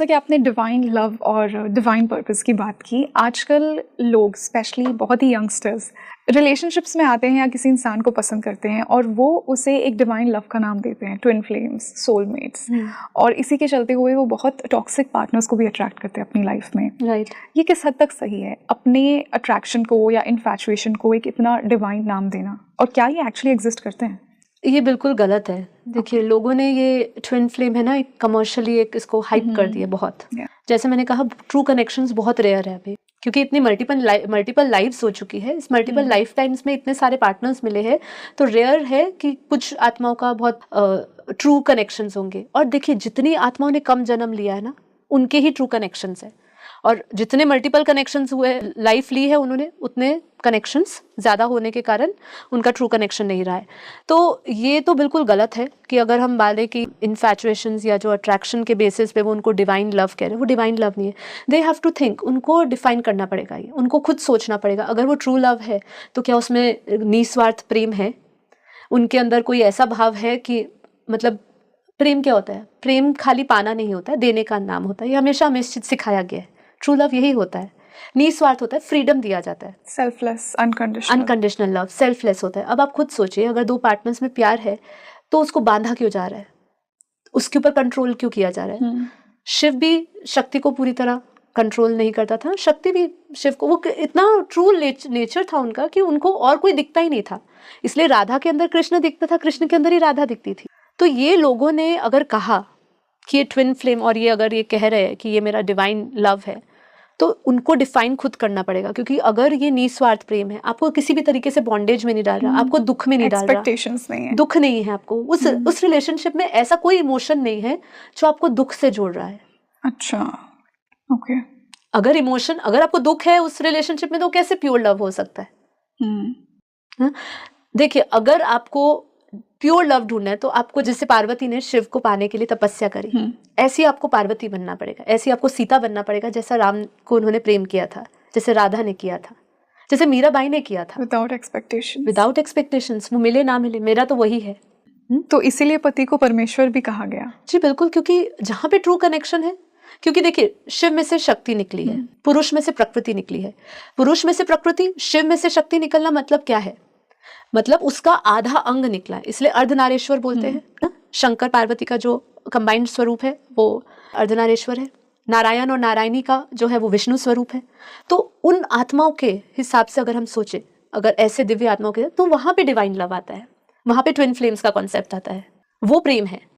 जैसा कि आपने डिवाइन लव और डिवाइन पर्पस की बात की, आजकल लोग स्पेशली बहुत ही यंगस्टर्स रिलेशनशिप्स में आते हैं या किसी इंसान को पसंद करते हैं और वो उसे एक डिवाइन लव का नाम देते हैं, ट्विन फ्लेम्स, सोलमेट्स, और इसी के चलते हुए वो बहुत टॉक्सिक पार्टनर्स को भी अट्रैक्ट करते हैं अपनी लाइफ में। राइट। ये किस हद तक सही है, अपने अट्रैक्शन को या इन्फैचुएशन को एक इतना डिवाइन नाम देना, और क्या ये एक्चुअली एग्जिस्ट करते हैं? ये बिल्कुल गलत है। देखिए, लोगों ने ये ट्विन फ्लेम है ना, एक कमर्शियली एक इसको हाइप कर दिया बहुत। जैसे मैंने कहा, ट्रू कनेक्शंस बहुत रेयर है अभी, क्योंकि इतनी मल्टीपल लाइव्स हो चुकी है। इस मल्टीपल लाइफ टाइम्स में इतने सारे पार्टनर्स मिले हैं, तो रेयर है कि कुछ आत्माओं का बहुत ट्रू कनेक्शंस होंगे। और देखिए, जितनी आत्माओं ने कम जन्म लिया है ना, उनके ही ट्रू कनेक्शंस है, और जितने मल्टीपल कनेक्शंस हुए, लाइफ ली है उन्होंने, उतने कनेक्शंस ज़्यादा होने के कारण उनका ट्रू कनेक्शन नहीं रहा है। तो ये तो बिल्कुल गलत है कि अगर हम बोलें कि इन्फैचुएशंस या जो अट्रैक्शन के बेसिस पे वो उनको डिवाइन लव कह रहे हैं, वो डिवाइन लव नहीं है। दे हैव टू थिंक, उनको डिफाइन करना पड़ेगा, ये उनको खुद सोचना पड़ेगा। अगर वो ट्रू लव है तो क्या उसमें निस्वार्थ प्रेम है, उनके अंदर कोई ऐसा भाव है कि, मतलब प्रेम क्या होता है? प्रेम खाली पाना नहीं होता है, देने का नाम होता है। ये हमेशा हमें सिखाया गया है। ट्रू लव यही होता है, निस्वार्थ होता है, फ्रीडम दिया जाता है, सेल्फलेस, अनकंडीशनल लव, सेल्फलेस होता है। अब आप खुद सोचिए, अगर दो पार्टनर्स में प्यार है तो उसको बांधा क्यों जा रहा है, उसके ऊपर कंट्रोल क्यों किया जा रहा है? शिव भी शक्ति को पूरी तरह कंट्रोल नहीं करता था, शक्ति भी शिव को, वो इतना ट्रू नेचर था उनका कि उनको और कोई दिखता ही नहीं था। इसलिए राधा के अंदर कृष्ण दिखता था, कृष्ण के अंदर ही राधा दिखती थी। तो ये लोगों ने अगर कहा कि ये ट्विन फ्लेम, और ये अगर ये कह रहे हैं कि ये मेरा डिवाइन लव है, तो उनको डिफाइन खुद करना पड़ेगा। क्योंकि अगर ये निस्वार्थ प्रेम है, आपको किसी भी तरीके से बॉन्डेज में नहीं डाल रहा, आपको दुख में नहीं डाल रहा, एक्सपेक्टेशंस नहीं है, दुख नहीं है आपको, उस रिलेशनशिप में ऐसा कोई इमोशन नहीं है जो आपको दुख से जोड़ रहा है। अच्छा, ओके। अगर इमोशन, अगर आपको दुख है उस रिलेशनशिप में, तो कैसे प्योर लव हो सकता है? देखिए, अगर आपको प्योर लव ढूंढना है तो आपको, जैसे पार्वती ने शिव को पाने के लिए तपस्या करी, ऐसी आपको पार्वती बनना पड़ेगा, ऐसी आपको सीता बनना पड़ेगा, जैसा राम को उन्होंने प्रेम किया था, जैसे राधा ने किया था, जैसे मीराबाई ने किया था। विदाउट एक्सपेक्टेशंस, वो मिले ना मिले, मेरा तो वही है। तो इसीलिए पति को परमेश्वर भी कहा गया। जी बिल्कुल, क्योंकि जहाँ पे ट्रू कनेक्शन है, क्योंकि देखिए, शिव में से शक्ति निकली है, पुरुष में से प्रकृति निकली है, पुरुष में से प्रकृति, शिव में से शक्ति निकलना मतलब क्या है? मतलब उसका आधा अंग निकला है, इसलिए अर्धनारेश्वर बोलते हैं। शंकर पार्वती का जो कंबाइंड स्वरूप है वो अर्धनारेश्वर है। नारायण और नारायणी का जो है वो विष्णु स्वरूप है। तो उन आत्माओं के हिसाब से अगर हम सोचे, अगर ऐसे दिव्य आत्माओं के, तो वहां पे डिवाइन लव आता है, वहां पे ट्विन फ्लेम्स का कॉन्सेप्ट आता है, वो प्रेम है।